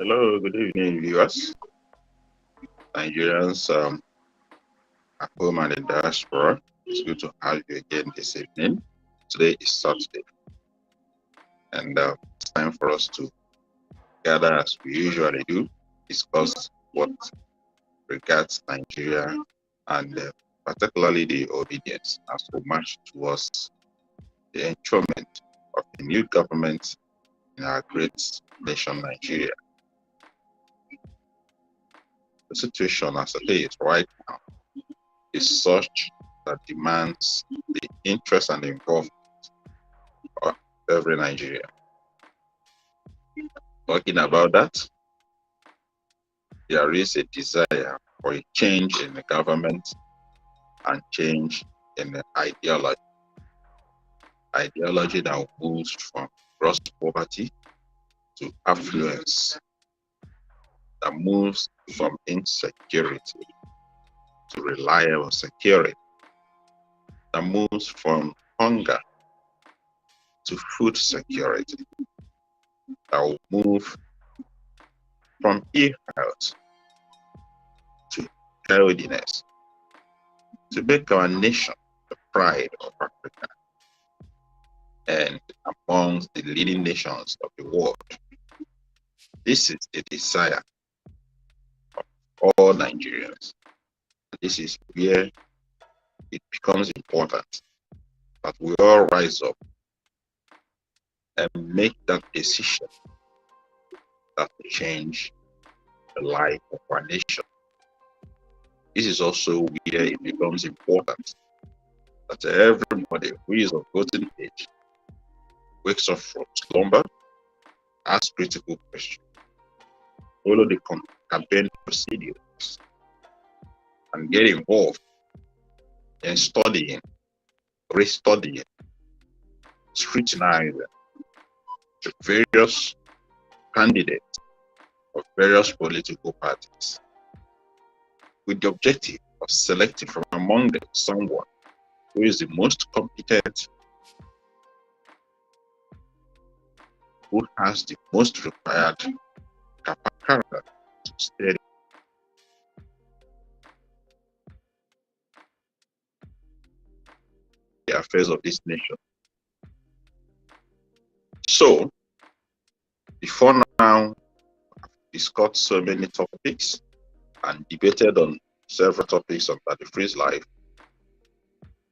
Hello, good evening, viewers, Nigerians at home and in diaspora. It's good to have you again this evening. Today is Saturday, and it's time for us to gather as we usually do, discuss what regards Nigeria and particularly the obedience as we march towards the enthronement of the new government in our great nation, Nigeria. The situation as it is right now is such that demands the interest and involvement of every Nigerian. Talking about that, there is a desire for a change in the government and change in the ideology. Ideology that moves from gross poverty to affluence, that moves from insecurity to reliable security, that moves from hunger to food security, that will move from ill health to healthiness, to make our nation the pride of Africa and amongst the leading nations of the world. This is the desire of all Nigerians. This is where it becomes important that we all rise up and make that decision that will change the life of our nation. This is also where it becomes important that everybody who is of voting age wakes up from slumber, asks critical questions, follow the campaign procedures, and get involved in studying, restudying, scrutinizing the various candidates of various political parties with the objective of selecting from among them someone who is the most competent, who has the most required character to steady the affairs of this nation. So, before now, I've discussed so many topics and debated on several topics on Free's life.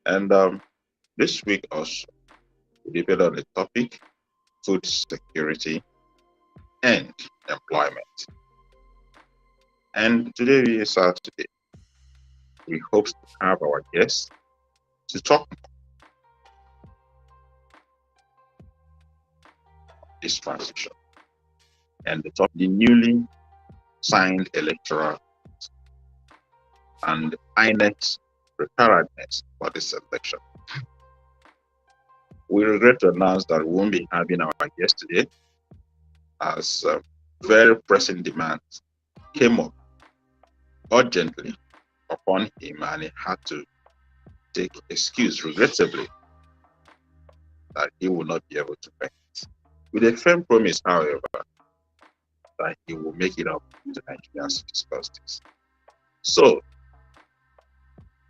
And this week also, we debated on the topic food security and employment. And today is Saturday. We hope to have our guests to talk about this transition and the newly signed electoral and INEC's preparedness for this election. We regret to announce that we won't be having our guest today, as very pressing demands came up urgently upon him, and he had to take excuse, regrettably, that he will not be able to make it. With a firm promise, however, that he will make it up to Nigerians to discuss this. So,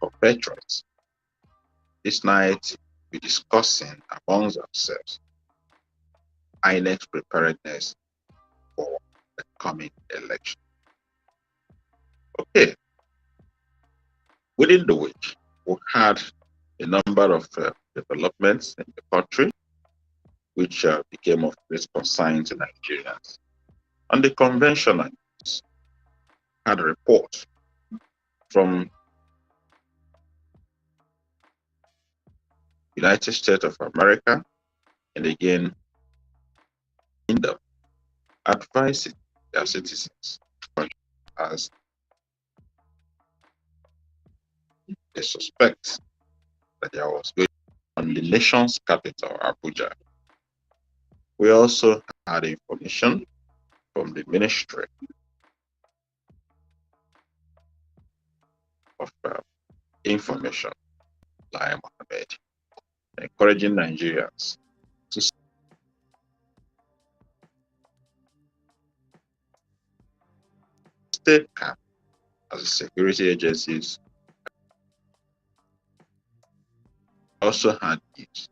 for patrons, this night we're discussing amongst ourselves INEC's preparedness for the coming election. Okay, within the week, we had a number of developments in the country which became of great concern to Nigerians. On the conventional news, had a report from United States of America and again Kingdom advising their citizens as they suspect that there was going on the nation's capital, Abuja. We also had information from the Ministry of Information, Lai Mohammed, encouraging Nigerians to stay calm as the security agencies also had news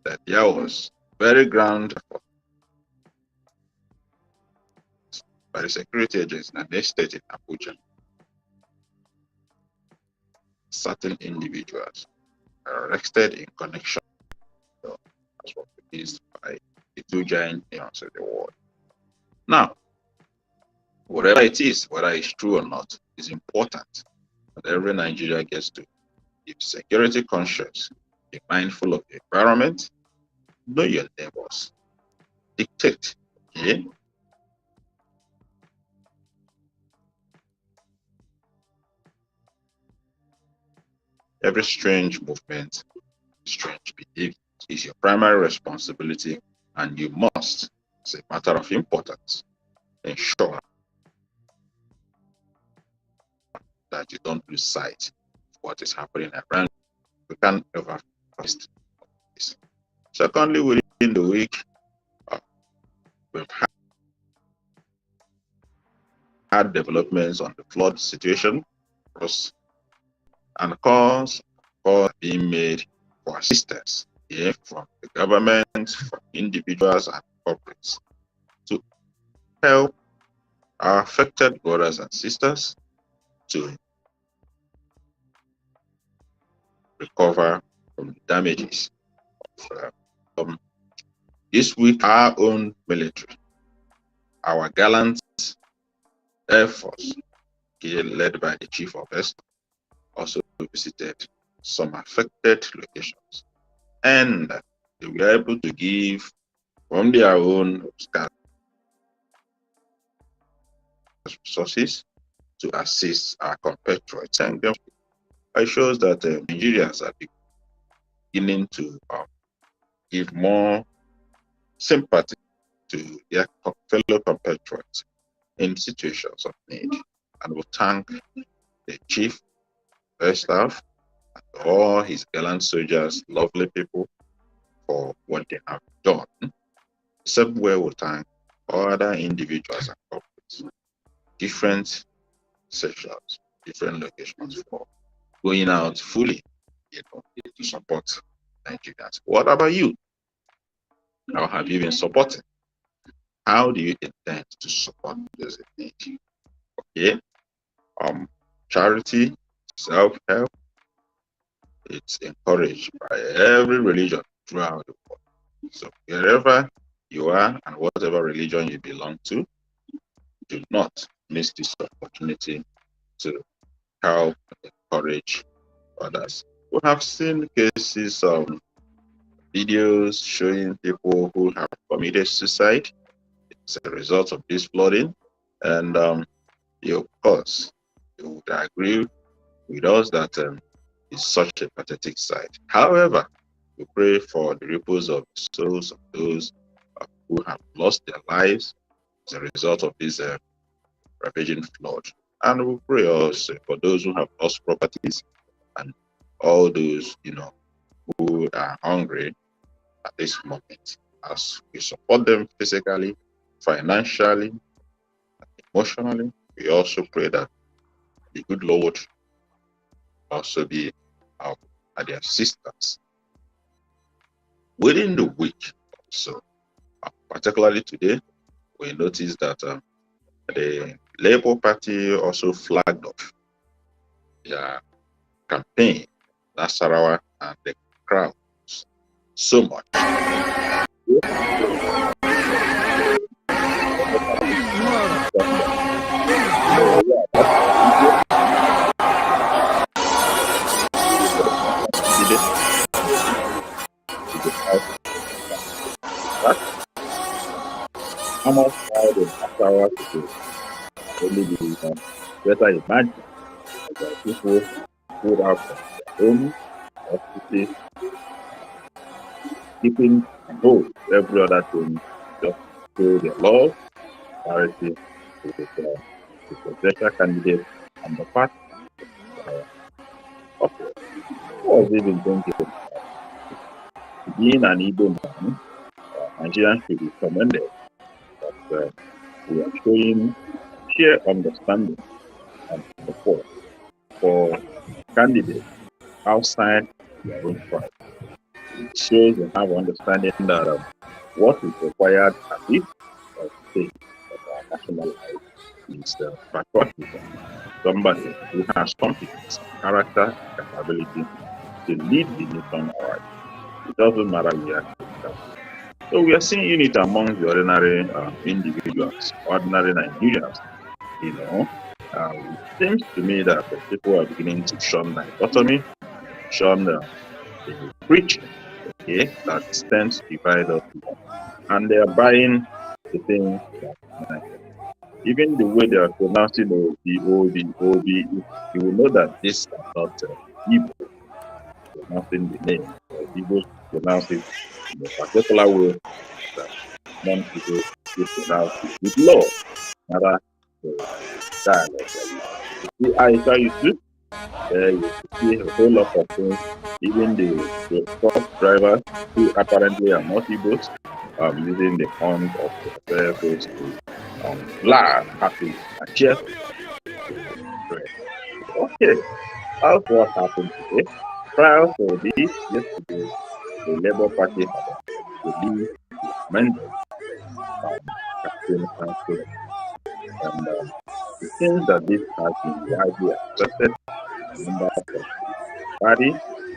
that there was very ground effort by the security agencies and the state in Abuja. Certain individuals are arrested in connection as what released by the two giant nations of the world. Now, whatever it is, whether it's true or not, is important that every Nigeria gets to be security conscious, be mindful of the environment, know your neighbors, dictate, okay? Every strange movement, strange behavior is your primary responsibility, and you must, as a matter of importance, ensure that you don't lose sight of what is happening around. We can't ever trust this. Secondly, within the week, we've had developments on the flood situation, and calls being made for assistance from the government, from individuals and corporates to help our affected brothers and sisters to recover from the damages of this week. Our own military, our gallant Air Force, led by the Chief of Staff, also visited some affected locations, and they were able to give from their own resources to assist our compatriots. And it shows that Nigerians are beginning to give more sympathy to their fellow compatriots in situations of need. And we thank the Chief of Staff and all his gallant soldiers, lovely people, for what they have done. Except where we thank other individuals and corporates, different sections, different locations, for going out fully, to support Nigerians. What about you? How have you been supporting? How do you intend to support those in need? Okay, charity, self-help, it's encouraged by every religion throughout the world. So wherever you are and whatever religion you belong to, do not miss this opportunity to help encourage others. We have seen cases of videos showing people who have committed suicide as a result of this flooding, and of course, you would agree with us that it's such a pathetic sight. However, we pray for the repose of the souls of those who have lost their lives as a result of this ravaging flood. And we pray also for those who have lost properties and all those, who are hungry at this moment, as we support them physically, financially, emotionally. We also pray that the good Lord also be at their assistance. Within the week, so particularly today, we noticed that the Labour Party also flagged off their campaign, Nasarawa, and the crowd so much. How much crowd in Nasarawa today? Only the better imagine that people pulled out from their home hospital, keeping and hold every other thing, just show their love, charity to the presidential candidate and the party. Okay. What was even thinking? Being an Igbo man, Nigerians should be commended that we are showing sheer understanding and support for candidates outside their own tribe. It shows we have understanding that what is required at this stage of our national life is patriotism. Somebody who has competence, character, capability to lead the nation alright. It doesn't matter where. So we are seeing unity among the ordinary individuals, ordinary Nigerians. You know, it seems to me that people are beginning to shun dichotomy, shun the preaching, okay, that tends to divide us, and they are buying the thing that even the way they are pronouncing OB, you will know that this is not Igbo pronouncing the name. Igbo pronounce it in a particular way that non-Igbo pronounce it with law, rather dialogue. You see, I tell you too, you see a whole lot of things. Even the truck drivers who apparently are not Igbos, using the horns of the vehicles to laugh, happy, and cheerful. Okay, that's what happened today. Prior to this, yesterday, the Labour Party had released the amended campaign council, and it seems that this has been widely accepted members of the party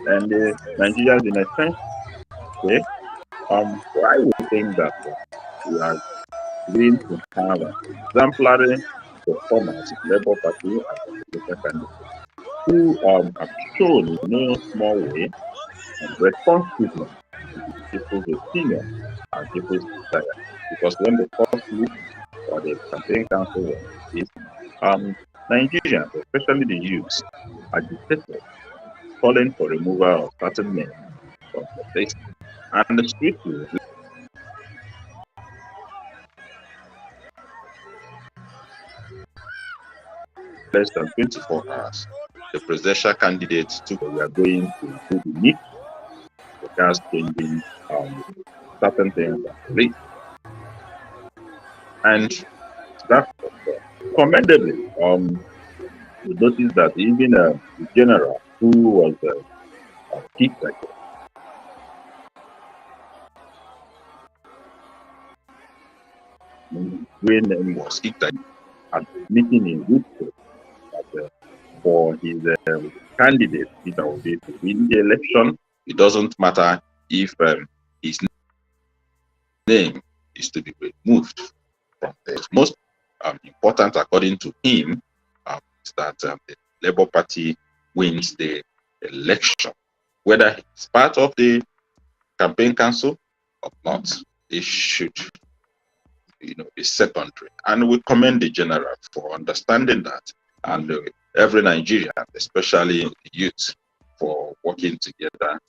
and the Nigerians in extension. Okay, I would think that we are going to have exemplary performance in Labour Party and the candidates who have shown in no small way responsiveness to people's opinion and people's desire. Because when the first list or the campaign council was released, Nigerians, especially the youths, agitated, calling for removal of certain men from the list. And the street was less than 24 hours. The presidential candidates took, we are going to do the need regards changing certain things at the list. And that commendably, we noticed that even the general who was kicked like when was kicked at meeting in good faith that for his candidate, Peter Obi, to win the election, it doesn't matter if his name is to be removed from the most important, according to him, is that the Labour Party wins the election. Whether it's part of the campaign council or not, it should be secondary. And we commend the general for understanding that, and every Nigerian, especially the youth, for working together.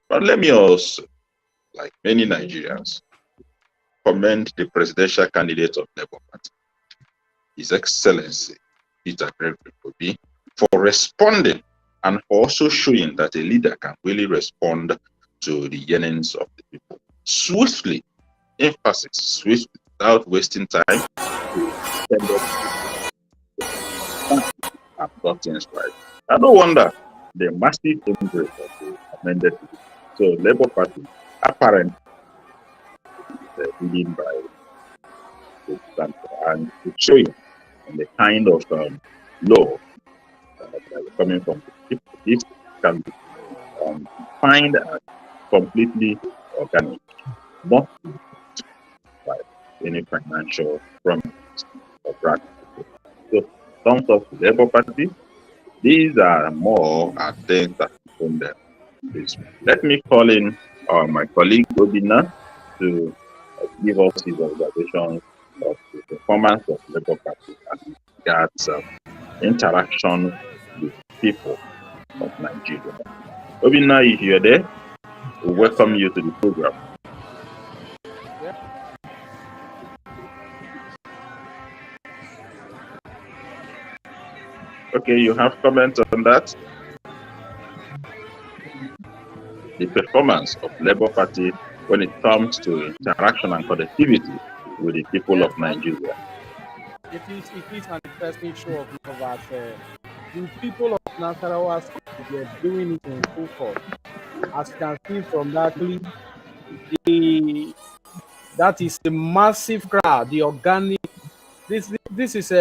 But let me also, like many Nigerians, commend the presidential candidate of Labour Party, His Excellency Peter Gregory Obi, for responding and for also showing that a leader can really respond to the yearnings of the people swiftly, emphasis, swiftly, without wasting time, and got things right. And no wonder the massive embrace of the amended. So Labour Party apparently leading by to stand for, and to show you the kind of law that is coming from the people. This can be defined as completely organic, not by any financial promise or practice. So, thumbs up to the Labour Party. These are more things that from them. Let me call in my colleague Obina to give us his observations of the performance of the Labour Party and regards interaction with people of Nigeria. Obina, if you're there, we welcome you to the program. Okay, you have comments on that? The performance of Labour Party when it comes to interaction and connectivity with the people of Nigeria. It is an interesting show of love that the people of Nasarawa are doing it in full force. As you can see from that clip, that is a massive crowd. The organic. This is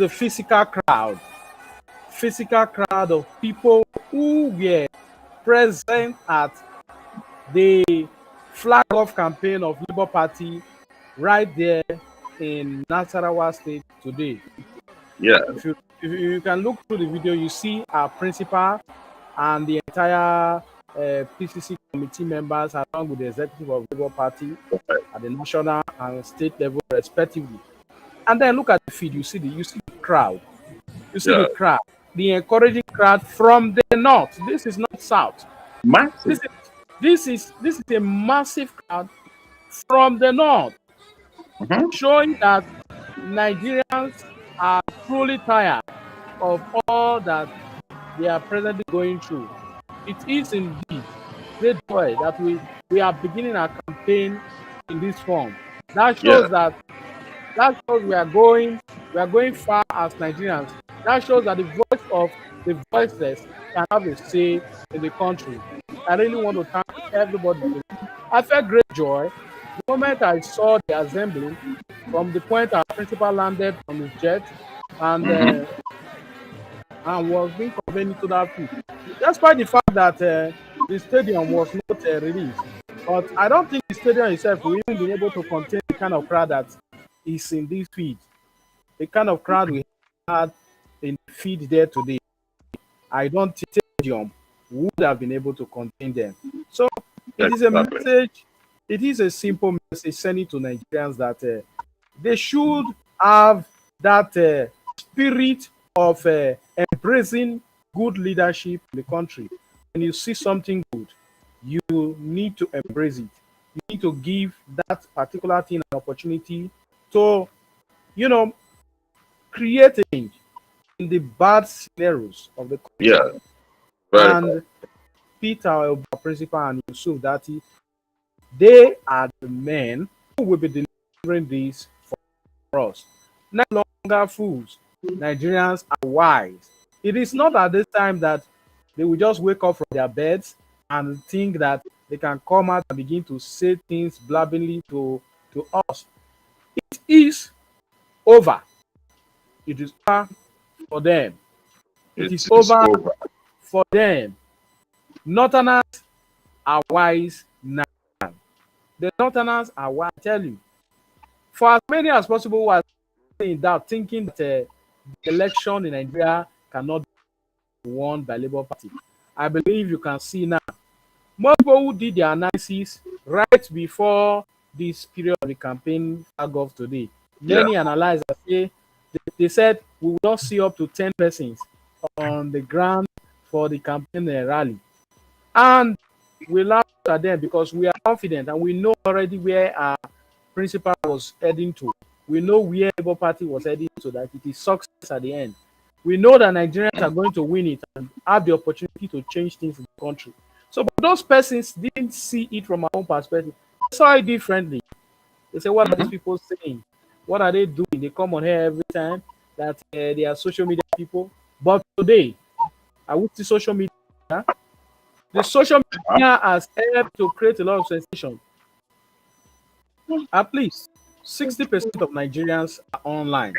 a physical crowd of people who were present at the flag off campaign of Labour Party right there in Nasarawa State today. Yeah. If you can look through the video, you see our principal and the entire PCC committee members along with the executive of Labour Party at the national and state level respectively. And then look at the feed, you see the crowd. You see the crowd, the encouraging crowd from the north. This is not south. Massive. This is a massive crowd from the north, showing that Nigerians are truly tired of all that they are presently going through. It is indeed great joy that we are beginning our campaign in this form. That shows that shows we are going far as Nigerians. That shows that the voice of the voiceless can have a say in the country. I really want to thank everybody. I felt great joy the moment I saw the assembly from the point our principal landed on his jet and was being conveyed into that field. Despite the fact that the stadium was not released, but I don't think the stadium itself will even be able to contain the kind of crowd that is in this feed. The kind of crowd we had in the feed there today, I don't think the stadium would have been able to contain them. So it is a message. It is a simple message sending to Nigerians that they should have that spirit of embracing good leadership in the country. When you see something good, you need to embrace it. You need to give that particular thing an opportunity to, create a change in the bad scenarios of the country. Yeah. And Peter, our principal, and Yusuf Dati, they are the men who will be delivering this for us. No longer fools. Nigerians are wise. It is not at this time that they will just wake up from their beds and think that they can come out and begin to say things blabbingly to us. It is over. It is over for them. It is over for them. Northerners are wise now. The Northerners are wise, I tell you. For as many as possible who are in doubt, thinking that the election in Nigeria cannot be won by Labour Party, I believe you can see now. Most people who did their analysis right before this period of the campaign flag off today, many analyzers say they said we will not see up to 10 persons on the ground for the campaign rally. And we laugh at them because we are confident and we know already where our principal was heading to. We know where Labour Party was heading to, that it is success at the end. We know that Nigerians are going to win it and have the opportunity to change things in the country. So, but those persons didn't see it from our own perspective. They saw it differently. They say, what are these people saying? What are they doing? They come on here every time that they are social media people. But today, I would see social media. The social media has helped to create a lot of sensation. Please, 60% of Nigerians are online.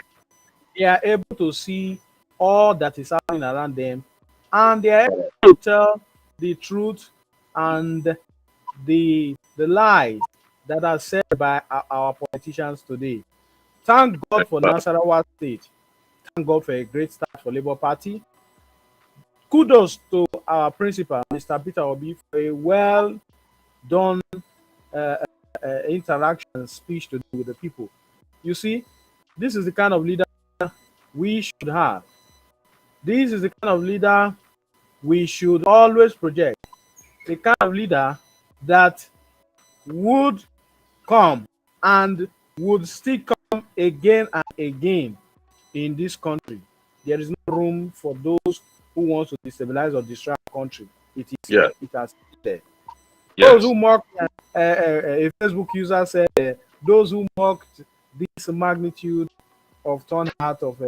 They are able to see all that is happening around them, and they are able to tell the truth and the lies that are said by our politicians today. Thank God for Nasarawa State. Thank God for a great start for Labour Party. Kudos to our principal, Mr. Peter Obi, for a well done uh, interaction speech to do with the people. You see, this is the kind of leader we should have. This is the kind of leader we should always project. The kind of leader that would come and would still come again and again in this country. There is no room for those who want to destabilize or destroy our country. Yeah. It has there. Those Yes. who mock a Facebook user said, those who mocked this magnitude of turnout of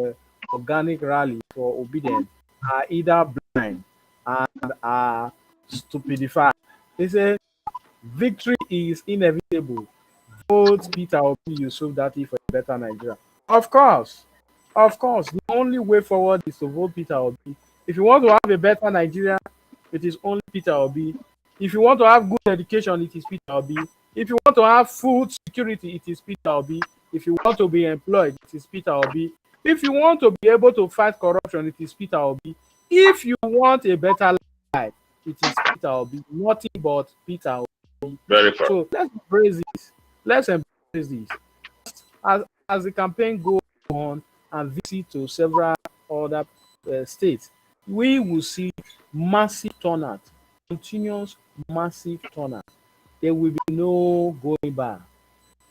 organic rally for obedience are either blind and are stupidified. They say victory is inevitable. Vote Peter Obi Yusuf Dati for a better Nigeria. Of course, the only way forward is to vote Peter Obi. If you want to have a better Nigeria, it is only Peter Obi. If you want to have good education, it is Peter Obi. If you want to have food security, it is Peter Obi. If you want to be employed, it is Peter Obi. If you want to be able to fight corruption, it is Peter Obi. If you want a better life, it is Peter Obi. Nothing but Peter Obi. Very correct. So let's embrace this. Let's embrace this. As the campaign goes on and visit to several other states, we will see massive turnout, continuous massive turnout. There will be no going back.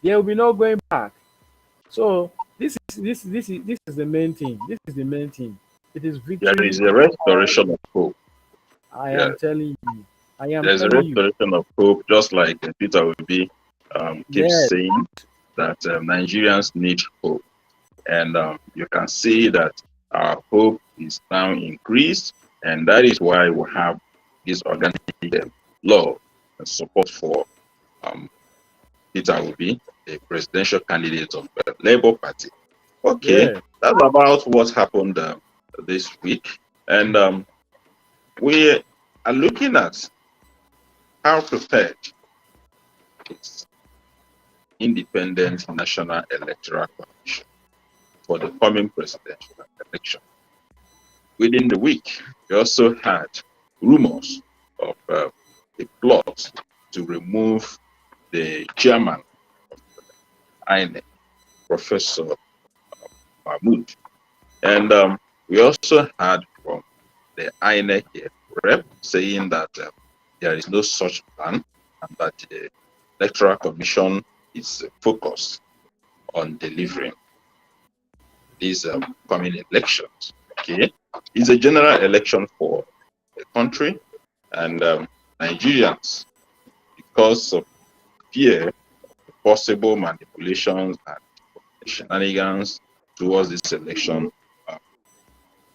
There will be no going back. So this is the main thing. This is the main thing. It is victory. There is a restoration of hope. I am telling you. There's a restoration of hope, just like Peter Obi keeps saying that Nigerians need hope. And you can see that our hope is now increased, and that is why we have this organic love and support for Peter Obi, a presidential candidate of the Labour Party. Okay, that's about what happened this week. And we are looking at how prepared is Independent National Electoral Commission for the coming presidential election. Within the week, we also had rumors of a plot to remove the chairman of INEC, Professor Mahmood. And we also had from the INEC rep saying that there is no such plan and that the Electoral Commission is focused on delivering these coming elections. Okay, it's a general election for the country, and Nigerians, because of fear of possible manipulations and shenanigans towards this election,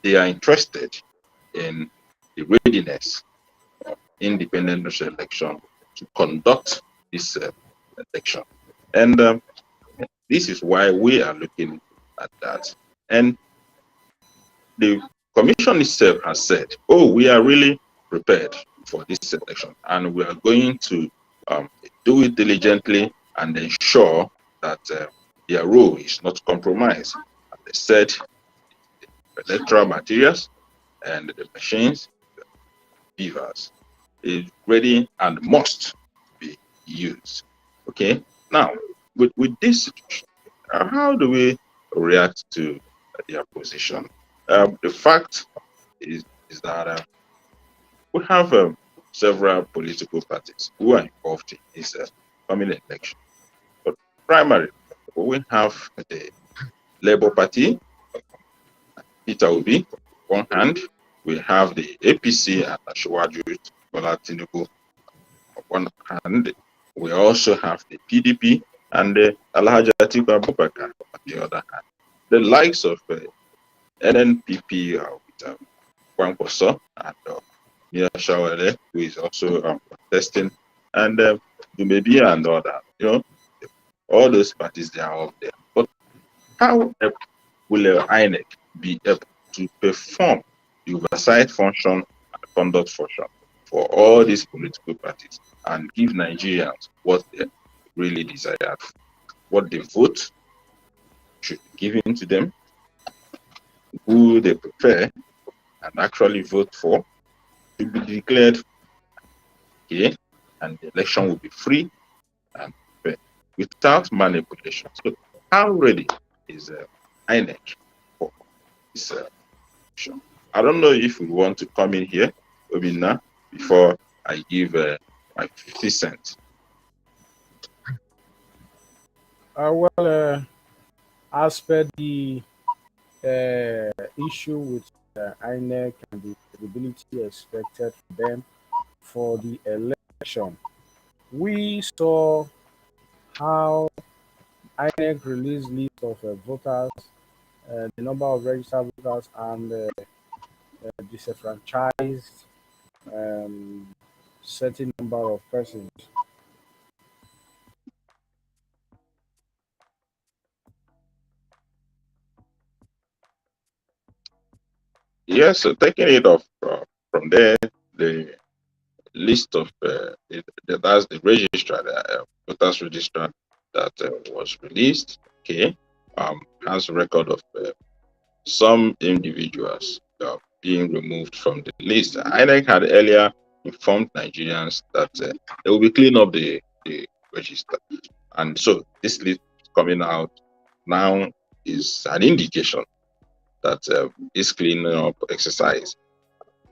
they are interested in the readiness of independent national election to conduct this election. And this is why we are looking at that. And the commission itself has said, oh, we are really prepared for this election, and we are going to do it diligently and ensure that their role is not compromised. And they said the electoral materials and the machines, the beavers, is ready and must be used. Okay, now with this situation, how do we react to their position? The fact is that we have several political parties who are involved in this coming election. But primarily, we have the Labour Party, Peter Obi, on one hand. We have the APC and Asiwaju Bola Tinubu on one hand. We also have the PDP and the Alhaji Atiku Abubakar on the other hand. The likes of NNPP with Kwankwaso and Mia Shawele, who is also contesting, and Dumebi and other, All those parties, they are up there. But how will INEC be able to perform the oversight function and conduct function for all these political parties and give Nigerians what they really desire, what they vote should be given to them, who they prefer and actually vote for to be declared, okay, and the election will be free and fair without manipulation. So, how ready is INEC for this election? I don't know if we want to come in here, Obinna, before I give my 50 cents. As per the issue with INEC and the credibility expected from them for the election, we saw how INEC released list of voters, the number of registered voters, and disenfranchised certain number of persons. Yes, so taking it off from there, the list of that's the registrar, the voters registrar that was released. Okay, has a record of some individuals being removed from the list. INEC had earlier informed Nigerians that they will be cleaning up the register, and so this list coming out now is an indication that this cleaning up exercise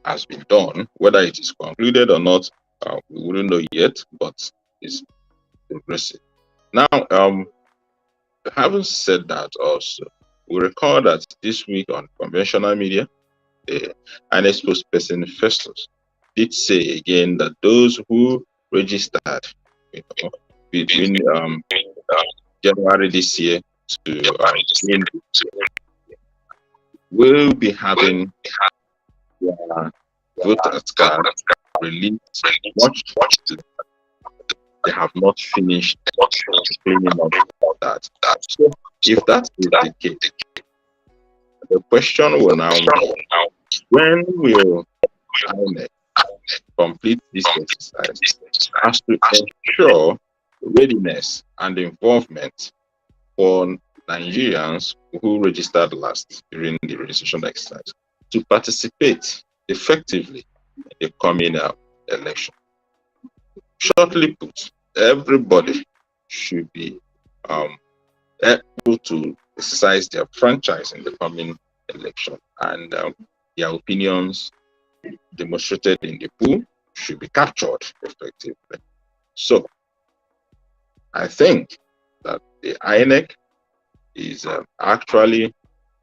has been done. Whether it is concluded or not, we wouldn't know yet, but it's progressive. Now, having said that, also, we recall that this week on conventional media, the INEC spokesperson Festus did say again that those who registered between January this year to June will be having their voters card released much they have not finished cleaning up that. So if that is the case, the question will now be, when will INEC complete this exercise as to ensure readiness and involvement for Nigerians who registered last during the registration exercise to participate effectively in the coming election. Shortly put, everybody should be able to exercise their franchise in the coming election, and their opinions demonstrated in the poll should be captured effectively. So, I think that the INEC is actually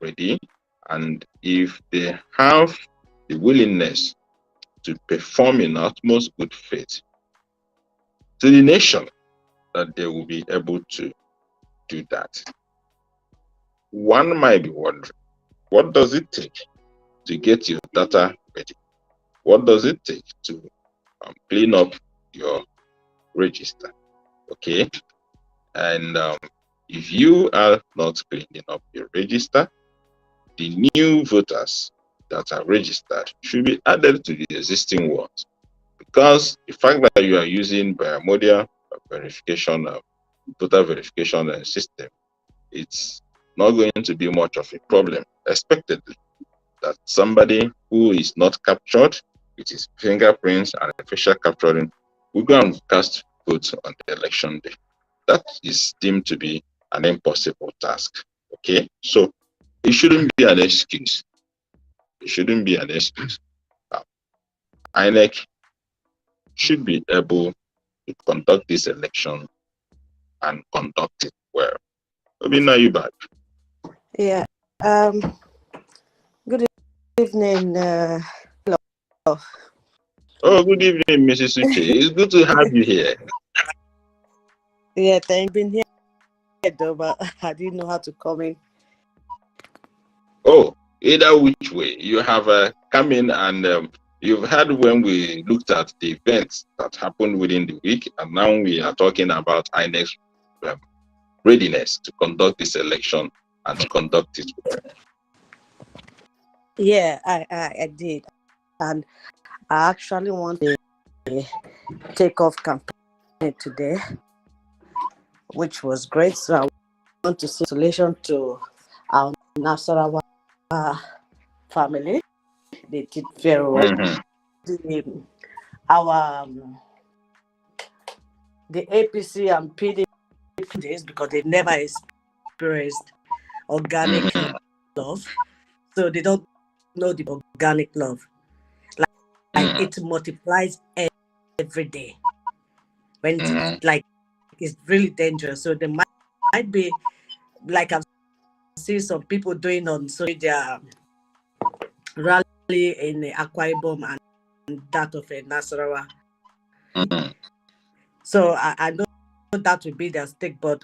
ready, and if they have the willingness to perform in utmost good faith to the nation, that they will be able to do that. One might be wondering, what does it take to get your data ready? What does it take to clean up your register? Okay, and if you are not cleaning up your register, the new voters that are registered should be added to the existing ones, because the fact that you are using biometric verification, voter verification system, it's not going to be much of a problem, expectedly, that somebody who is not captured with his fingerprints and facial capturing will go and cast votes on the election day. That is deemed to be an impossible task. Okay, so it shouldn't be an excuse. It shouldn't be an excuse. INEC should be able to conduct this election and conduct it well. Obinna, you back? Yeah. Good evening. Hello. Oh, good evening, Mrs. Uche. It's good to have you here. Yeah, I've been here though, but I didn't know how to come in. Oh, either which way, you have come in, and you've heard when we looked at the events that happened within the week, and now we are talking about INEC's readiness to conduct this election and to conduct it well? Yeah, I did. And I actually want to take off campaign today, which was great. So I want to say congratulations to our Nasarawa family. They did very well. Mhm. Our the APC and PDP days, because they never experienced organic Mhm. love, so they don't know the organic love. Like Mhm. it multiplies every day. When it's Mhm. like it's really dangerous. So there might be, like I've seen some people doing on social media, rally in Akwa Ibom and that of Nasarawa. Mhm. So I know that will be their stake, but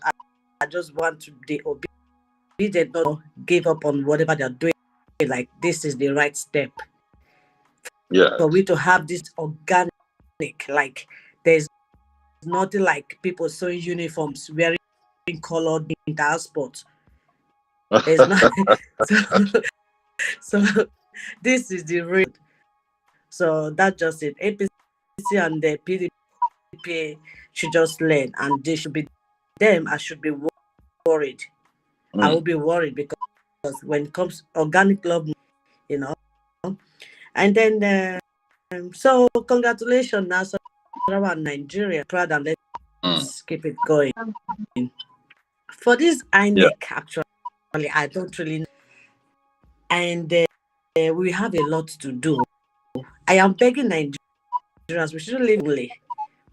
I just want to the obedient not give up on whatever they're doing. Like this is the right step Yes. for we to have this organic. Like there's nothing like people sewing uniforms, wearing colored entire sports. There's not. so, so this is the real. So that's just it. APC and the PDP should just learn, and they should be them. I should be worried. I will Mm. be worried because when it comes organic love, you know. And then so congratulations, Nasarawa and Nigeria, proud, and Mm. let's keep it going. For this Yeah. INEC, actually, I don't really know. And we have a lot to do. I am begging Nigerians, we shouldn't live only.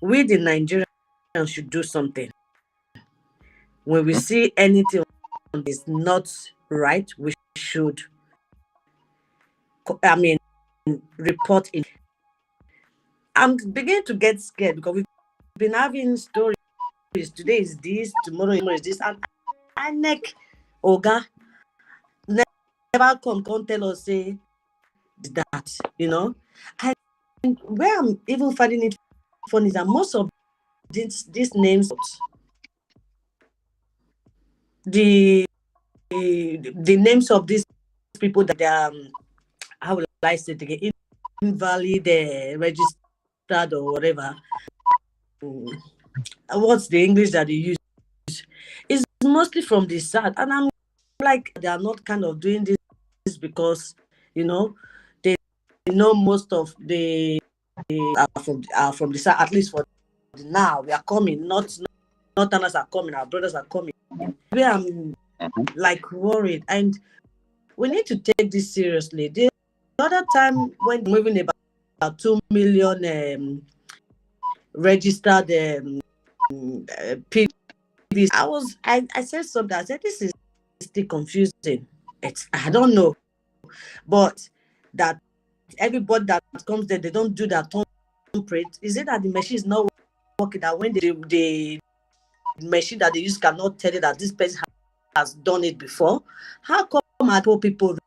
We, the Nigerians, should do something. When we Mm. see anything is not right, we should, report it. I'm beginning to get scared because we've been having stories. Today is this, tomorrow is this, and INEC Oga never come tell us say that, And where I'm even finding it funny is that most of these names, the the names of these people that are, how will I say it again, invalid, registered or whatever. What's the English that they use? It's mostly from the south, and I'm like, they are not kind of doing this because they know most of the are from the south. At least for now, we are coming. Not others are coming. Our brothers are coming. We are Mhm. like worried, and we need to take this seriously. The other time when moving about 2 million registered PVC, I said something. I said this is still confusing. I don't know, but that everybody that comes there, they don't do that thumbprint. Is it that the machine is not working? That when the machine that they use cannot tell you that this person has done it before? How come I told people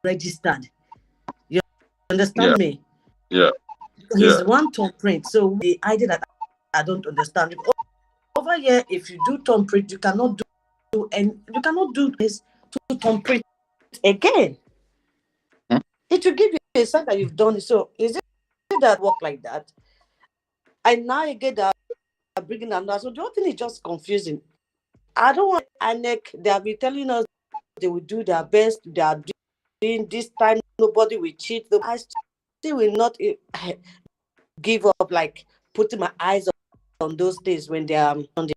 registered? You Yeah. understand me? Yeah. He's Yeah. one thumbprint. So the idea that I don't understand. Over here, if you do thumbprint, you cannot do this to thumbprint again. Mm. It will give you a sign that you've done it. So is it that work like that? And now you get that bringing another. So the whole thing is just confusing. I don't want INEC. They have been telling us they will do their best. They are doing this time. Nobody will cheat. I still will not give up. Like putting my eyes on those days when they are on the.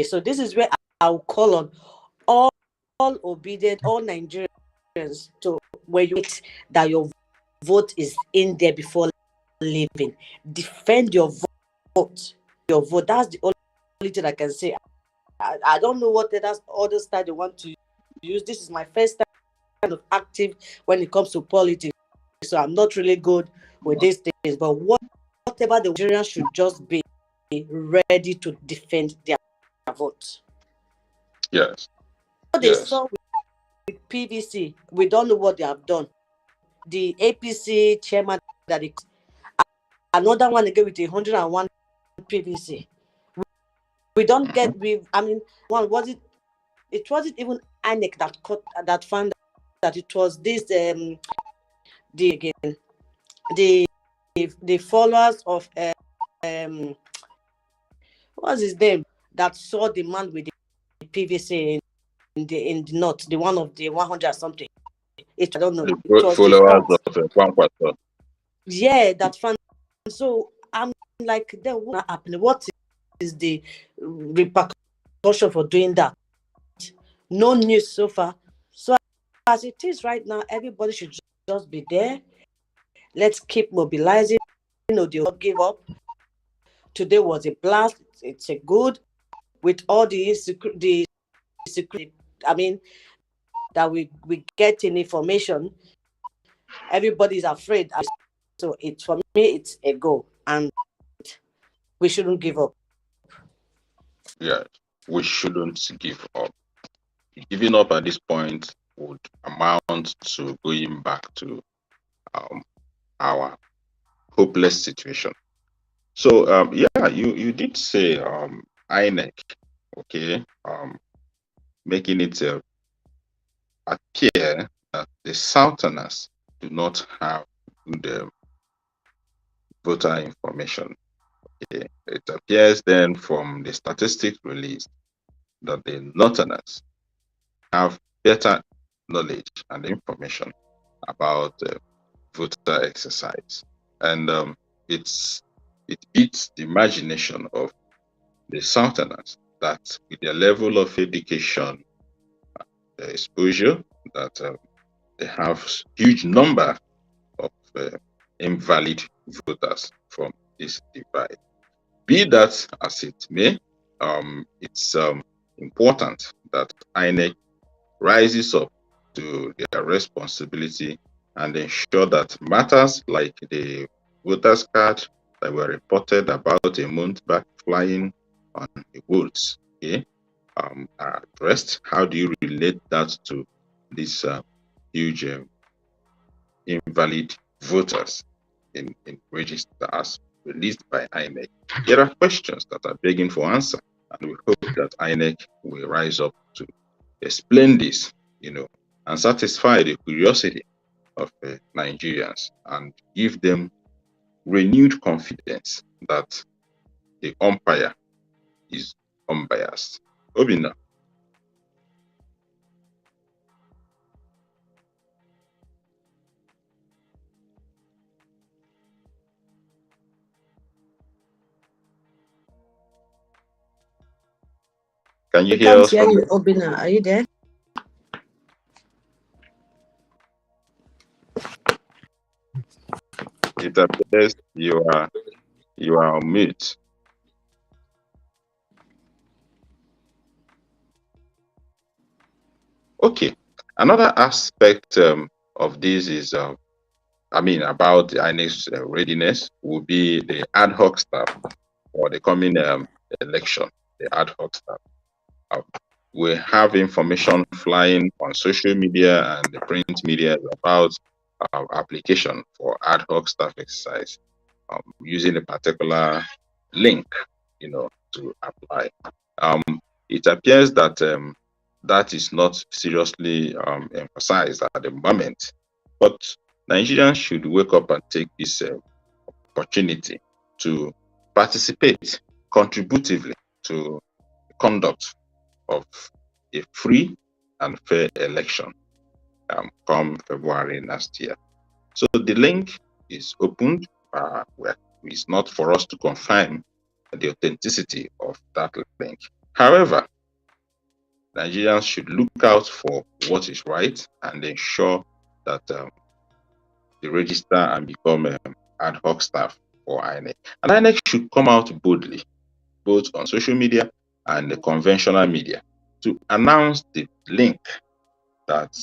So this is where I'll call on all obedient, all Nigerians to where you that your vote is in there before leaving. Defend your vote. Your vote. That's the only thing I can say. I don't know what other style they want to use. This is my first time kind of active when it comes to politics. So I'm not really good with these things. But whatever the Nigerians should just be ready to defend their vote. Yes. What they Yes. saw with PVC, we don't know what they have done. The APC chairman that another one again with 101 PVC. We don't get one was it it wasn't even INEC that found that it was this the the followers of what's his name that saw the man with the PVC in the north, the one of the 100 something. I don't know. The It was the followers fans. of Kwankwaso. Yeah, that fan. So I'm like, then what happened? What is the repercussion for doing that? No news so far. So as it is right now, everybody should just be there. Let's keep mobilizing. They will not give up. Today was a blast. It's a good with all the I mean, that we get in information. Everybody's afraid. So it's for me, it's a go, and we shouldn't give up. Yeah, we shouldn't give up. Giving up at this point would amount to going back to our hopeless situation. So yeah, you did say INEC, okay, making it appear that the Southerners do not have good voter information. Okay. It appears then from the statistics released that the Northerners have better knowledge and information about voter exercise, and it beats the imagination of the Southerners that with their level of education, exposure, that they have huge number of invalid voters from this divide. Be that as it may, it's important that INEC rises up to their responsibility and ensure that matters like the voters card that were reported about a month back flying on the woods, okay, are addressed. How do you relate that to these huge invalid voters in register as released by INEC? There are questions that are begging for answer, and we hope that INEC will rise up to explain this, and satisfy the curiosity of Nigerians and give them renewed confidence that the umpire is unbiased. Obina. Can you hear us? Hear you, Obina. Are you there? It appears you are on mute. Okay. Another aspect of this is, about the INEC's readiness will be the ad hoc staff for the coming election. The ad hoc staff. We have information flying on social media and the print media about application for ad hoc staff exercise using a particular link, to apply. It appears that that is not seriously emphasized at the moment, but Nigerians should wake up and take this opportunity to participate contributively to the conduct of a free and fair election come February next year. So the link is opened. It's not for us to confirm the authenticity of that link. However, Nigerians should look out for what is right and ensure that they register and become ad hoc staff for INEC. And INEC should come out boldly, both on social media and the conventional media, to announce the link that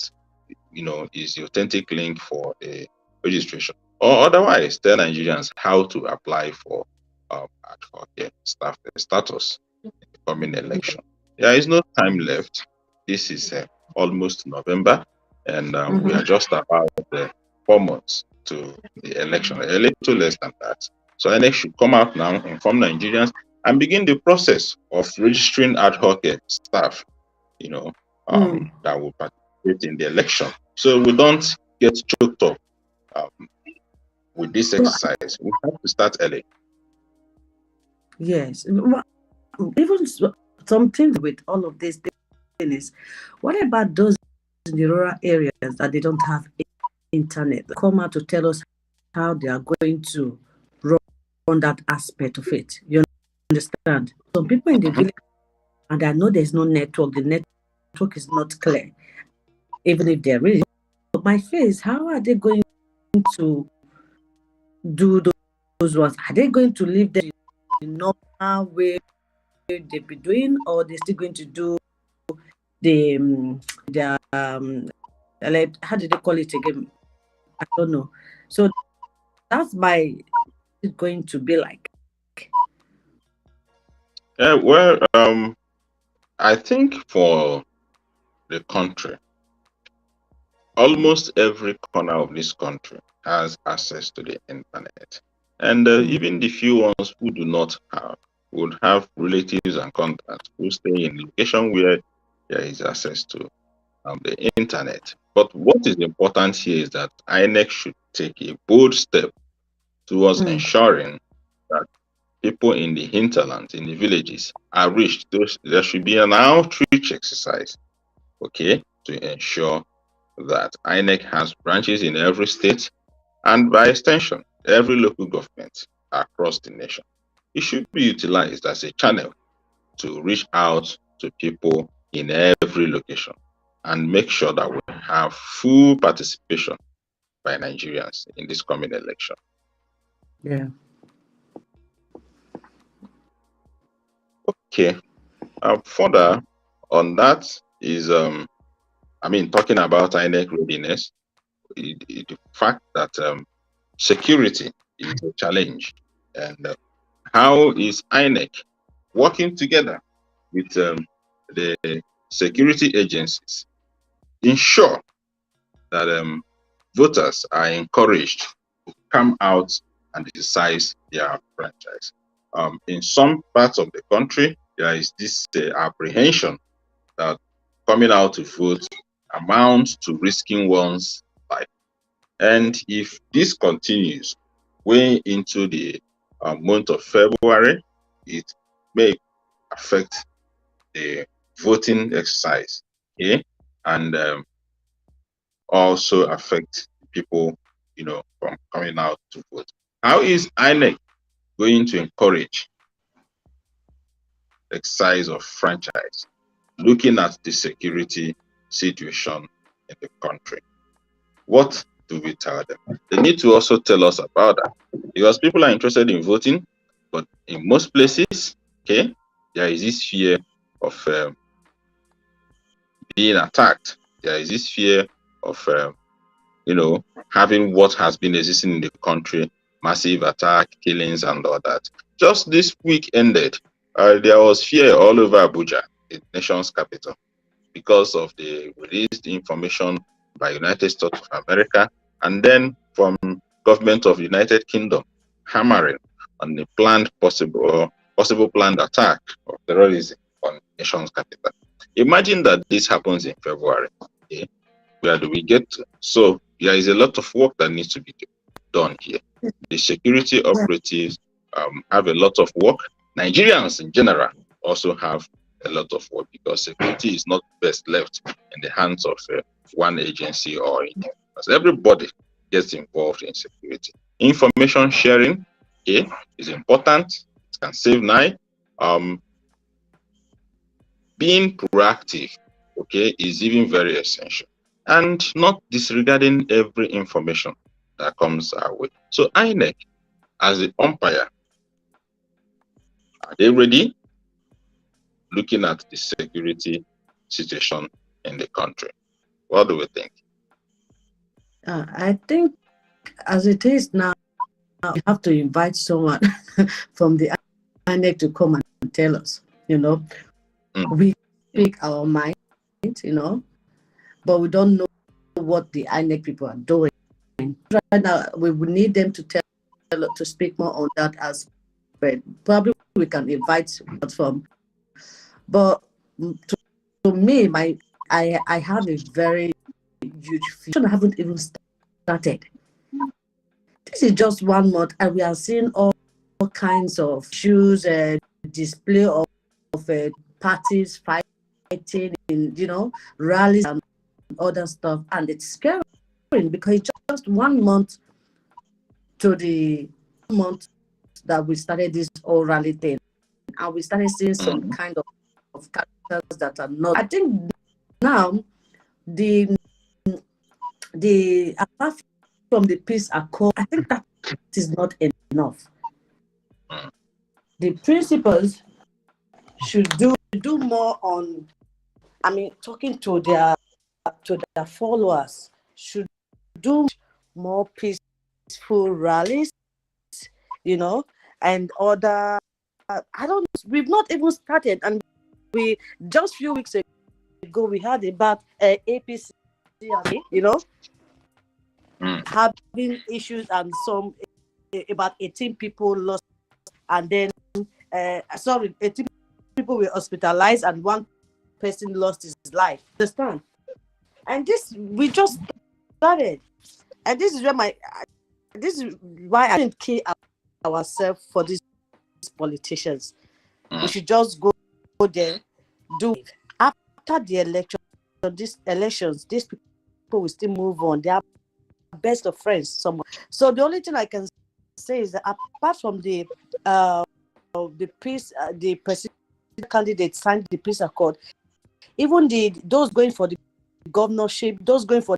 is the authentic link for a registration, or otherwise tell Nigerians how to apply for ad hoc staff status in the coming election. There is no time left. This is almost November, and we are just about 4 months to the election, a little less than that. So INEC should come out now, inform Nigerians, and begin the process of registering ad hoc staff that will participate in the election. So we don't get choked up with this exercise. We have to start early. Yes. Even something with all of this thing is, what about those in the rural areas that they don't have internet? Come out to tell us how they are going to run that aspect of it. You understand? Some people in the village, and I know there's no network. The network is not clear, even if there is. But my face, how are they going to do those ones? Are they going to leave them in the normal way they be doing, or they're still going to do like, how do they call it again? I don't know. So that's it's going to be like. Well, I think for the country, almost every corner of this country has access to the internet. And even the few ones who do not have would have relatives and contacts who stay in location where there is access to the internet. But what is important here is that INEC should take a bold step towards ensuring that people in the hinterlands, in the villages, are reached. There should be an outreach exercise, okay, to ensure that INEC has branches in every state and by extension, every local government across the nation. It should be utilized as a channel to reach out to people in every location and make sure that we have full participation by Nigerians in this coming election. Yeah. Okay. Further on that is, talking about INEC readiness, the fact that security is a challenge, and how is INEC working together with the security agencies ensure that voters are encouraged to come out and exercise their franchise. In some parts of the country, there is this apprehension that coming out to vote amounts to risking one's life. And if this continues way into the month of February, it may affect the voting exercise, okay? And also affect people, from coming out to vote. How is INEC going to encourage exercise of franchise, looking at the security situation in the country? What do we tell them? They need to also tell us about that, because people are interested in voting, but in most places, okay, there is this fear of being attacked. There is this fear of having what has been existing in the country, massive attack, killings, and all that. Just this week ended, there was fear all over Abuja, the nation's capital, because of the released information by United States of America, and then from government of United Kingdom hammering on the possible planned attack of terrorism on the nation's capital. Imagine that this happens in February. Okay? Where do we get to? So there is a lot of work that needs to be done here. The security operatives have a lot of work. Nigerians in general also have a lot of work, because security is not best left in the hands of one agency or because everybody gets involved in security. Information sharing, okay, is important. It can save lives. Being proactive, okay, is even very essential, and not disregarding every information that comes our way. So INEC, as the umpire, are they ready? Looking at the security situation in the country, what do we think? I think as it is now, we have to invite someone from the INEC to come and tell us, we speak our mind, but we don't know what the INEC people are doing. Right now, we would need them to speak more on that aspect. Probably we can invite from, but to me, I have a very huge fear. I haven't even started. This is just 1 month, and we are seeing all kinds of issues, display of parties fighting in, rallies and other stuff, and it's scary because it's just 1 month to the month that we started this whole rally thing, and we started seeing some kind of characters that are not. I think now the apart from the peace accord, I think that is not enough. The principals should do more on, talking to their followers, should do more peaceful rallies, and other. We've not even started, and we just few weeks ago we had about APC, having issues, and some about 18 people lost, and then 18 people were hospitalized, and one person lost his life. Understand? And this we just started, and this is why I didn't kill ourselves for these politicians. We should just go there, do it. After the election, these people will still move on. They are best of friends somewhere. So the only thing I can say is that apart from the peace, the president candidate signed the peace accord, even those going for the governorship, those going for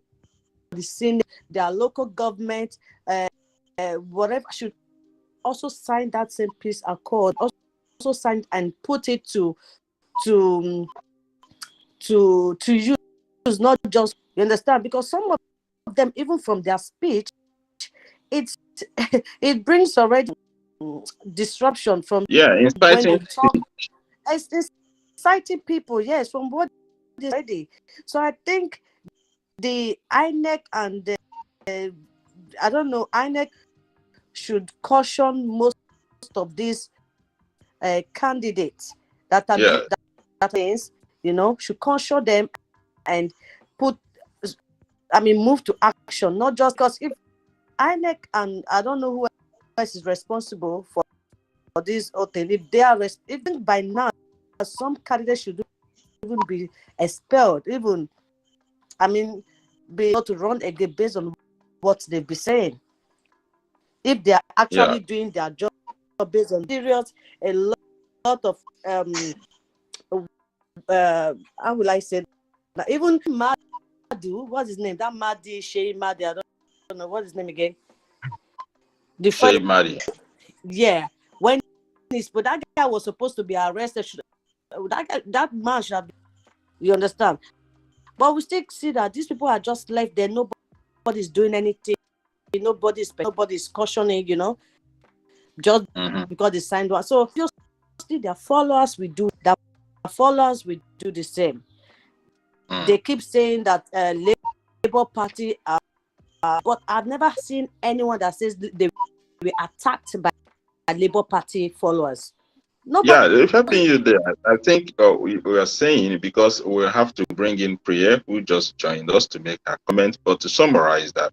the Senate, their local government, whatever, should also sign that same peace accord. Also sign and put it to use, not just, you understand? Because some of them, even from their speech, it brings already disruption from inciting. It's inciting people, yes, from what is already. So I think the INEC and INEC should caution most of these candidates that are that means, should caution them and move to action, not just because if INEC and I don't know who else is responsible for this whole thing, if they are even by now, some candidates should even be expelled, even be able to run again based on what they be saying. If they are actually doing their job based on serious, a lot of how will I say that? Even Madu, what's his name? That Shey Madi, I don't know what's his name again. Shey Madi. Yeah, but that guy was supposed to be arrested. That man should have been, you understand? But we still see that these people are just left there. Nobody's doing anything. Nobody's cautioning, just because they signed one. So just see their followers will do that. Followers will do the same. They keep saying that Labour Party but I've never seen anyone that says they were attacked by Labour Party followers. Nobody. Helping you there. I think we are saying, because we have to bring in Priya, who just joined us, to make a comment. But to summarize that,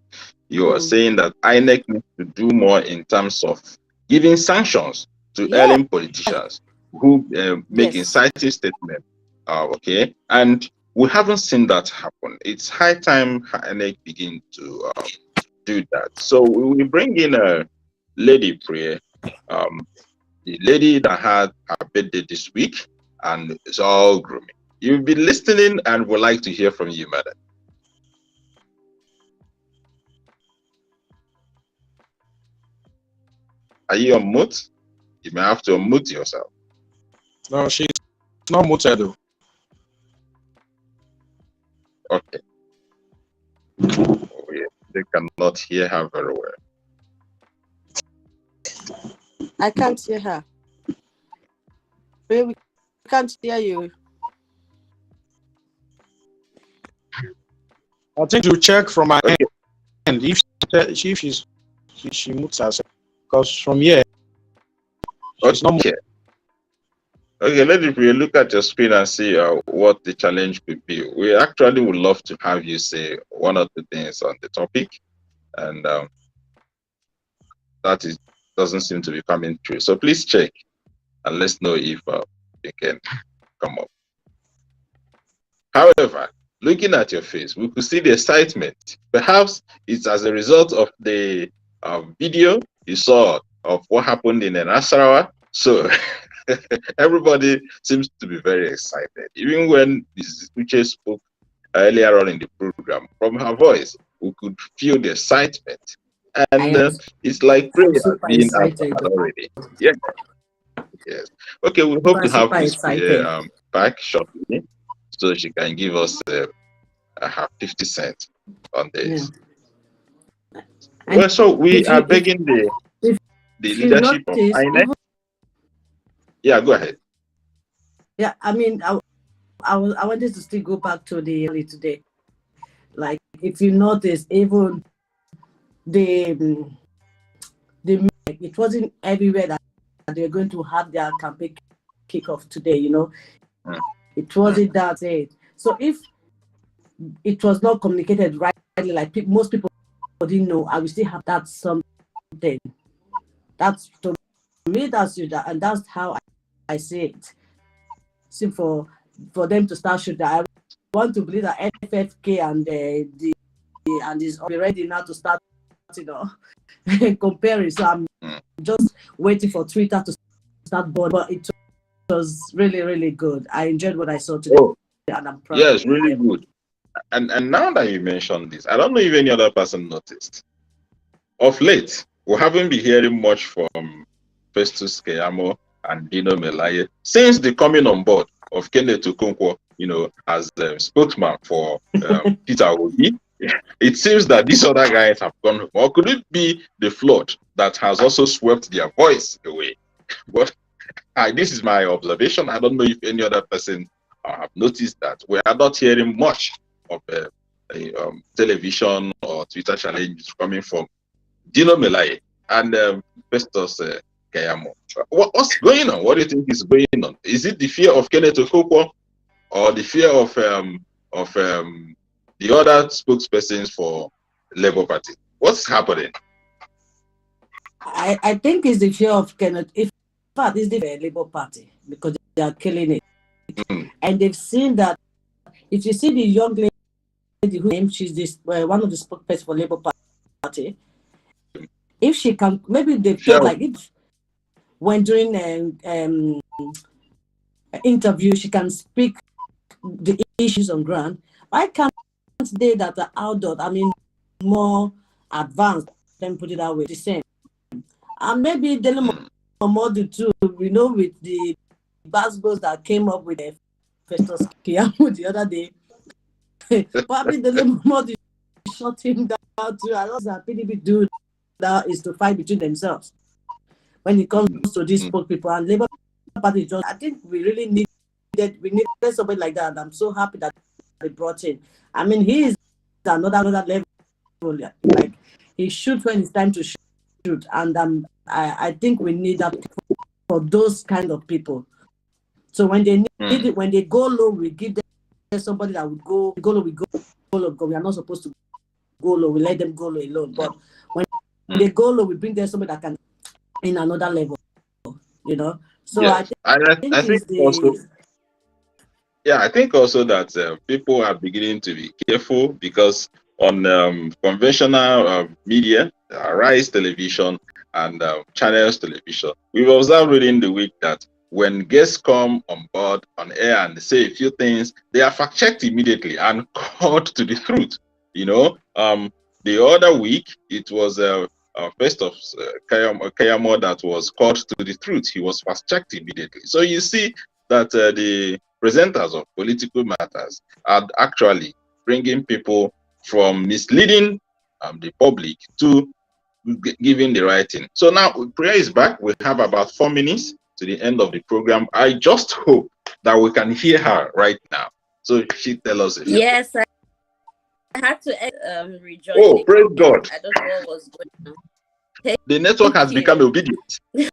you are saying that INEC needs to do more in terms of giving sanctions to erring politicians who make inciting statements. Okay, and we haven't seen that happen. It's high time INEC begin to do that. So we bring in a lady, Priya. The lady that had her birthday this week, and it's all grooming. You've been listening and would like to hear from you, madam. Are you on mute? You may have to unmute yourself. No, she's not muted though. Okay. Oh, yeah. They cannot hear her very well. I can't hear her. We can't hear you. I think you check from my end if she moves herself, because from here she's not. Okay. Okay, let me look at your screen and see what the challenge could be. We actually would love to have you say one or two things on the topic, and that is doesn't seem to be coming through. So please check and let's know if you can come up. However, looking at your face, we could see the excitement. Perhaps it's as a result of the video you saw of what happened in Nasarawa. So everybody seems to be very excited. Even when Mrs. Uche spoke earlier on in the program, from her voice, we could feel the excitement. And it's like prayer being answered already. Yeah. Yes. Okay, we hope to have this back shortly so she can give us her 50 cents on this. Yeah. Well, so we are begging the leadership of INEC. Yeah, go ahead. Yeah, I mean, I wanted to still go back to the early today. Like, if you notice, even it wasn't everywhere that they're going to have their campaign kickoff today, you know. It wasn't that it. So if it was not communicated rightly, like most people didn't know, I will still have that something. That's, to me, that's it, and that's how I see it. See, for them to start shooting, I want to believe that FFK and is ready now to start, you know, comparing. So I'm just waiting for Twitter to start board, but it was really, really good. I enjoyed what I saw today, and I'm proud. Yes, really good. And now that you mentioned this, I don't know if any other person noticed. Of late, we haven't been hearing much from Festus Keyamo and Dino Melaye since the coming on board of Kenneth Okonkwo, you know, as the spokesman for Peter Obi. It seems that these other guys have gone home. Or could it be the flood that has also swept their voice away? But this is my observation. I don't know if any other person have noticed that we are not hearing much of television or Twitter challenges coming from Dino Melaye and Festus Keyamo. What's going on? What do you think is going on? Is it the fear of Kenneth Okonkwo or the fear of the other spokespersons for Labour Party? What's happening? I think it's the fear of Kenneth. In fact, it's the Labour Party because they are killing it. And they've seen that if you see the young lady who named, she's this one of the spokespersons for Labour Party. If she can, maybe they feel like if when doing an interview, she can speak the issues on ground. Why can't they that are outdoor, I mean, more advanced, let me put it that way, the same? And maybe Dele Momodu too, we know with the buzzwords that came up with Festus Keyamo the other day. Probably Dele Momodu shut him down too. I know that PDP do that is to fight between themselves. When it comes to these people and Labour Party, just, I think we really needed somebody like that. And I'm so happy that they brought in. I mean, he is another level. Like, he shoots when it's time to shoot, and I think we need that for those kind of people. So when they need it, when they go low, we give them somebody that would go low. We go low. We are not supposed to go low. We let them go low alone. But when they go low, we bring them somebody that can in another level. You know. So yes. I think also. Yeah, I think also that people are beginning to be careful because on conventional media, Rise Television and Channels Television, we've observed within the week that when guests come on board on air and say a few things, they are fact-checked immediately and called to the truth. You know, the other week, it was Festus Keyamo that was called to the truth. He was fast-checked immediately. So you see that the presenters of political matters are actually bringing people from misleading the public to giving the right thing. So now prayer is back. We have about 4 minutes to the end of the program. I just hope that we can hear her right now. So she tell us. Yes, I had to rejoin. Oh, praise God! I don't know what was going on. The network has become obedient. It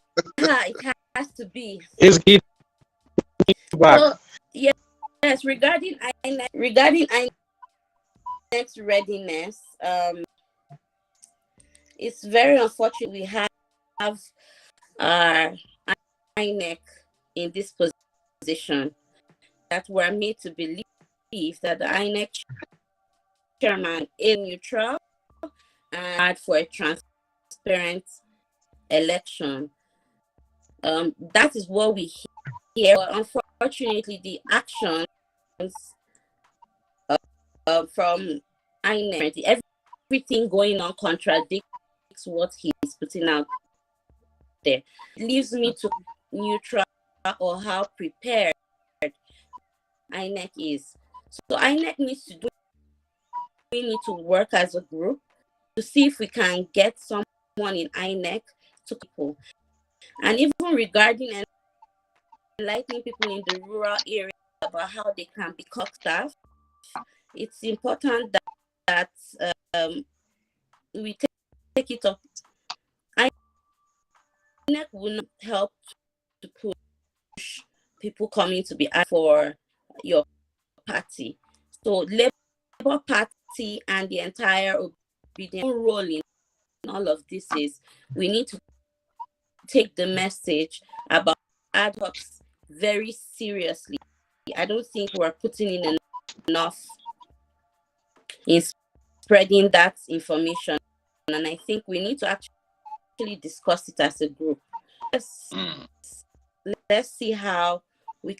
has to be. It's good. back. So yes, regarding INEC's readiness, it's very unfortunate we have our INEC in this position, that we're made to believe that the INEC chairman is neutral and for a transparent election. That is what we hear. But unfortunately, the actions from INEC, everything going on contradicts what he's putting out there. It leaves me to neutral or how prepared INEC is. So INEC needs to do. We need to work as a group to see if we can get someone in INEC to people, and even regarding enlightening people in the rural area about how they can become staff. It's important that we take it up. INEC will not help to push people coming to be asked for your party. So Labour Party and the entire obedient role in all of this is we need to take the message about ad hocs very seriously. I don't think we're putting in enough in spreading that information, and I think we need to actually discuss it as a group. Let's see how we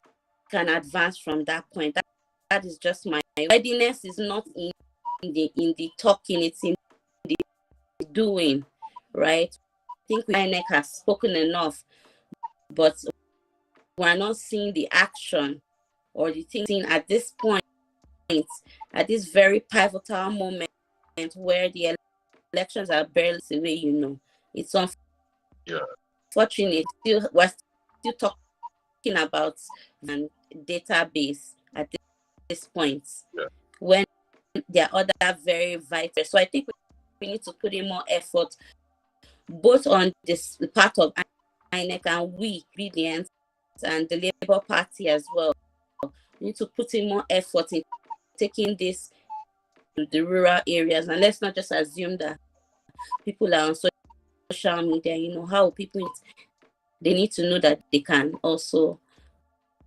can advance from that point. That is just my readiness is not in the talking, it's in the doing, right? I think INEC has spoken enough, but we're not seeing the action or the thing at this point, at this very pivotal moment where the elections are barely away, It's unfortunate. We're still talking about database at this point when there are other very vital. So I think we need to put in more effort both on this part of INEC and we, obedience, and the Labour Party as well. We need to put in more effort in taking this to the rural areas, and let's not just assume that people are on social media. How people, they need to know that they can also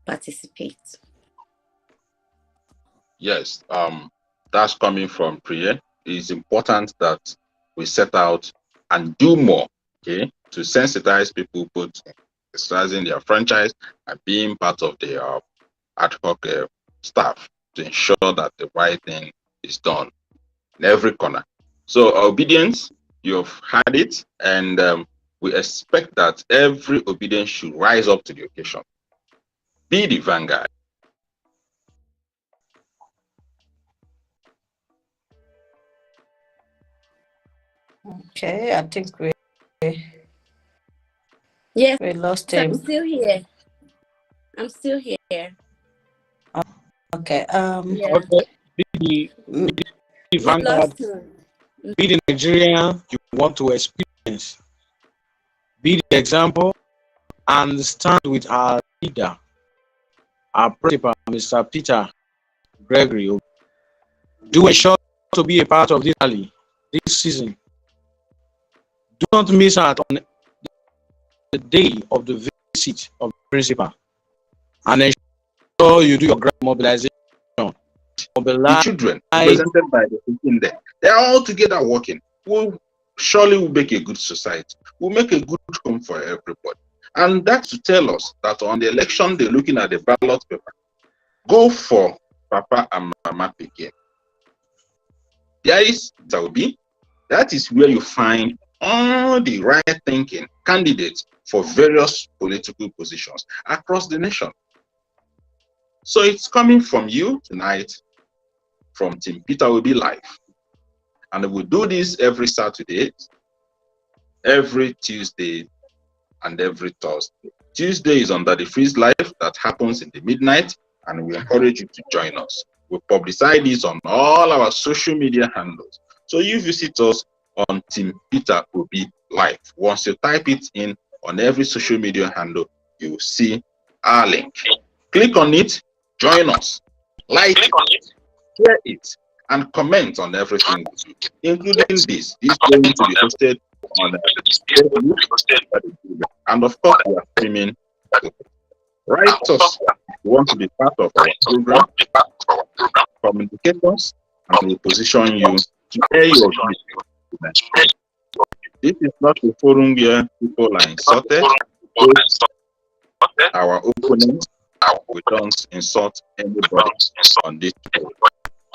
participate. Yes, that's coming from Priya. It's important that we set out and do more, okay, to sensitize people, both exercising their franchise and being part of the ad hoc staff to ensure that the right thing is done in every corner. So obedience, you've had it, and we expect that every obedience should rise up to the occasion. Be the vanguard. Okay, I think we lost him. I'm still here. Okay. Okay. Be the vanguard. Be the Nigerian you want to experience. Be the example and stand with our leader, our principal, Mr. Peter Gregory. Do ensure to be a part of this rally this season. Do not miss out on the day of the visit of the principal, and ensure you do your grand mobilization. The children represented by the 15 there, they're all together working. We'll make a good society. We'll make a good home for everybody. And that's to tell us that on the election, they're looking at the ballot paper. Go for Papa and Mama again. That is where you find all the right thinking candidates for various political positions across the nation. So it's coming from you tonight, from Team Peter Obi Live. And we do this every Saturday, every Tuesday, and every Thursday. Tuesday is Under the Freeze Live that happens in the midnight, and we encourage you to join us. We publicize this on all our social media handles. So you visit us on Team Peter Obi Live. Once you type it in on every social media handle, you will see our link. Click on it, join us, like it, share it, and comment on everything we do, including this. This is going to be hosted on Facebook, and of course, we are streaming. Write us if you want to be part of our program. Communicate us, and we'll position you to air your views. This is not a forum where people are insulted. Our opponents, we don't insult anybody on this program.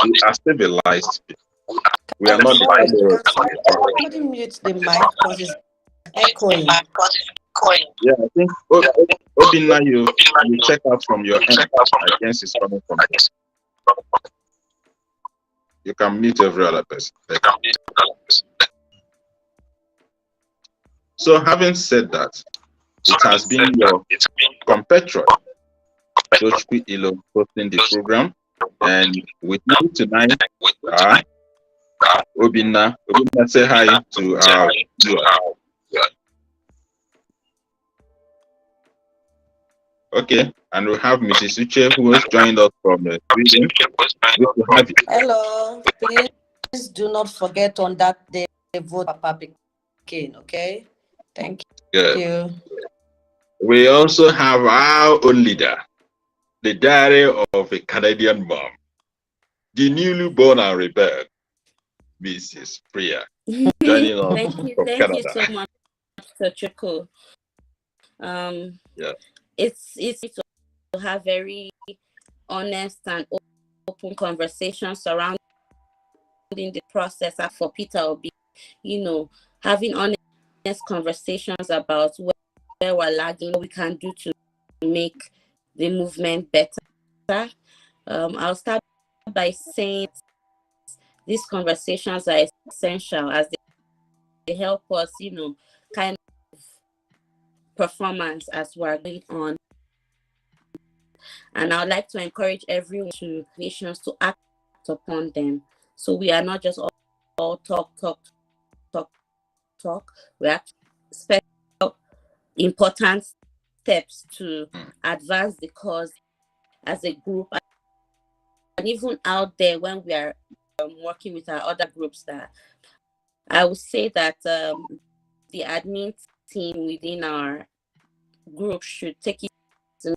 We are civilized people. We are not Somebody mute the mic because it's echoing. Yeah, I think Obinna, you check out from your end. I guess it's coming from this. You can mute every other person. So having said that, it has been your compatriot, Tochukwu Ilo, hosting the program, and with me tonight are Obinna. Obinna, say hi to our viewers. Okay, and we have Mrs. Uche, who has joined us from Sweden. Good to have you. Hello, please do not forget on that day vote for public gain, okay? Thank Good. you. We also have our own leader, the diary of a Canadian mom, the newly born and rebelled, Mrs. Priya, joining us from Canada. Thank you so much, Tochukwu. Yeah. It's to have very honest and open conversations surrounding the process for Peter Obi. You know, having honest conversations about where we're lagging, what we can do to make the movement better. I'll start by saying these conversations are essential as they help us, you know, kind of performance as we're going on. And I would like to encourage everyone to nations to act upon them. So we are not just all talk. We have special important steps to advance the cause as a group, and even out there when we are working with our other groups. That I would say that the admin team within our group should take it to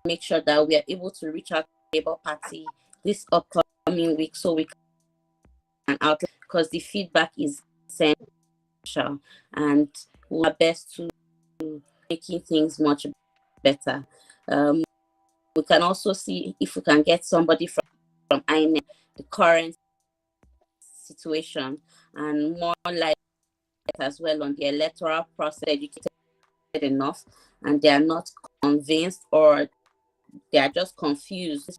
make sure that we are able to reach out to the Labour Party this upcoming week, so we can out, because the feedback is essential and we are best to making things much better. We can also see if we can get somebody from INEC, the current situation, and more like as well on the electoral process, educated enough, and they are not convinced or they are just confused this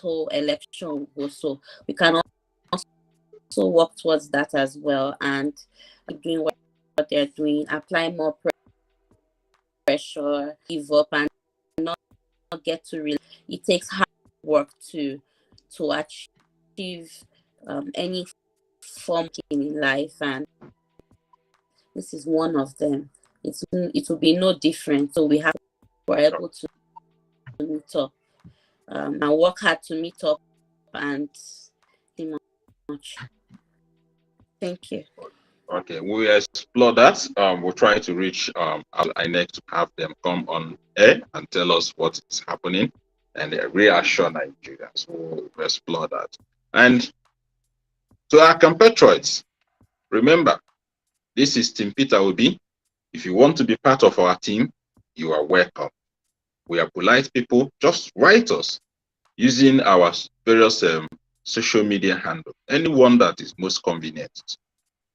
whole election goes. So we can also work towards that as well, and doing what they're doing, apply more pressure, give up, and not get to really. It takes hard work to achieve any form in life, and this is one of them. It will be no different. So we're able to meet up and work hard to meet up and do much. Thank you. Okay, we explore that. We'll try to reach INEC to have them come on air and tell us what is happening and reassure Nigerians. We'll explore that. And to our compatriots, remember, this is Team Peter Obi. If you want to be part of our team, you are welcome. We are polite people. Just write us using our various social media handles. Anyone that is most convenient.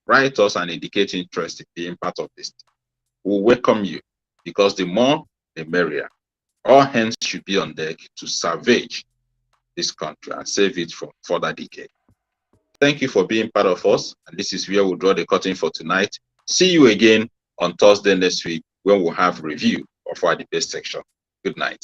Write us and indicate interest in being part of this. We'll welcome you, because the more, the merrier. All hands should be on deck to salvage this country and save it from further decay. Thank you for being part of us, and this is where we'll draw the curtain for tonight. See you again on Thursday next week when we'll have review of our debate section. Good night.